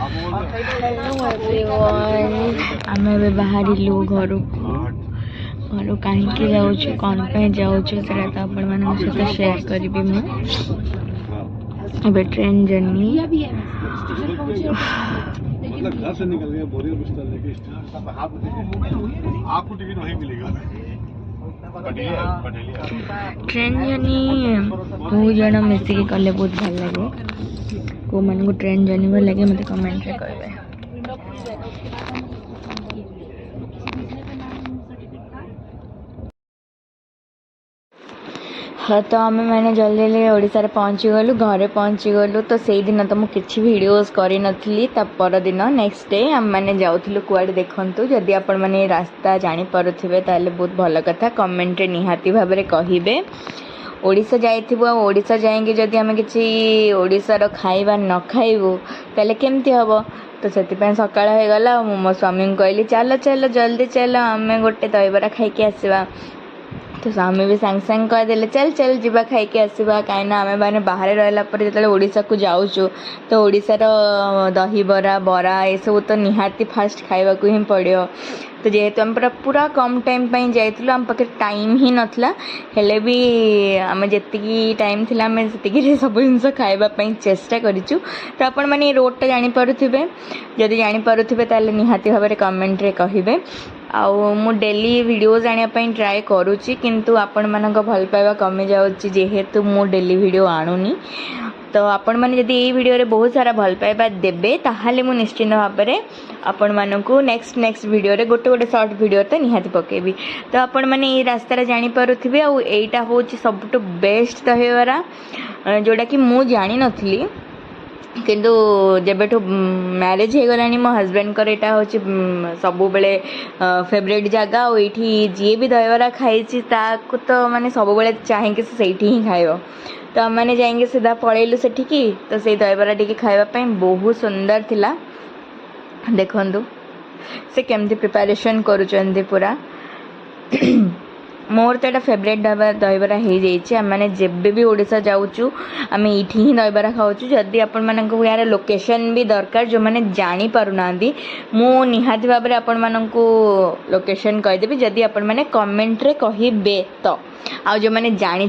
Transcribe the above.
Hello everyone आम ए बाहर घर घर कहीं जाऊँ कौन पे जाऊँ से आपण मान सहित शेयर करी मुझे ट्रेन जर्नी घर से निकल गए बोरियल बिस्तर लेके आपको टिकट वहीं मिलेगा। ट्रेन जर्नी बहुत जन मिसिक कले बहुत भल लगे को मन को ट्रेन जर्नी भल लगे मत कमेंट रे कहबे। हाँ तो आम मैंने जल्दी जल्दी ओडिशा पहुँची गलु घरे पहुँची गलु तो से दिन तो मुझे किसी वीडियोस करी नथली ता पर दिन नेक्स्ट डे आम मैंने जाऊँ कुआड़े देखंतु जदि आपण मैंने रास्ता जानी पारुथिबे ताले बहुत भल कथा कमेंट रे निहाती भाबरे कहिबे। ओडिशा जाइथिबो ओडिशा जाएंगे जदि आम किसी ओडिशार खाइबा न खाइबु ताले केमती हबो तो से सकाळ हो गला मो स्वामी कहली चल चल जल्दी चल आम गोटे दहीबरा खाइके आसवा तो स्वामी भी सांग सांग कहदे चल चल जीवा खाइके आसवा कहीं आम मैंने बाहर रहा जो ओडिशा को जाऊँ तो ओडिशार दहीबरा बरा ये सब तो निहाती फास्ट खाइबा को ही पड़ो तो जेहेतु आम पूरा कम टाइम पर जाइलु आम पाखे टाइम ही नाला हेले भी आम जी टाइम थी आम से सब जिन खावाई चेष्टा करूँ तो आपण मैंने रोडटा जानीपे जदि जानीपे ताले निहाती भाव में कमेंट रे कहिबे। आउ मु डेली वीडियोज आने ट्राए करुच्ची किंतु आपण मानक भल पाइबा कमी जाउची जेहेतु मु डेली वीडियो आणुनी तो आपण मैंने जदि ये वीडियो रे बहुत सारा भल पाइबा देबे ताहाले मु निश्चित भाव में आपण मानकु नेक्स्ट वीडियो रे गोटे गोटे शॉर्ट वीडियो तो निहाती पकेबी तो आपण मैंने ये रास्ता जानी पारुथिबे आ एटा होची सबटु बेस्ट दहीबरा जोड़ा कि मु जानी नथली किंतु जब मैरेज हो गलानी मो हस्बैंड कर यहाँ हूँ सब बेले फेवरेट जगह और ये जी भी दहीबरा खाई तो माने सब बेले चाहे से ही खाइब तो आम मैंने जाएंगे सीधा पलैलु सेठिकी तो से दहीबरा टी खावाई बहुत सुंदर थिला देखंतु से केमती प्रिपरेशन करुचंदी पूरा मोर तो यहाँ फेवरेट दहीबरा हो जाइए आम मैंने जेबे भी ओडिशा जाऊँ आम ये ही दहीबरा खाऊँ जदि आपण मानक यार लोकेशन भी दरकार जो मैंने जानी पारुना मु निहाती भाव में आपण मानक लोकेशन कहीदेवी जदि आपण मैंने कमेंट रे कहिबे तो आ जो मैंने जानी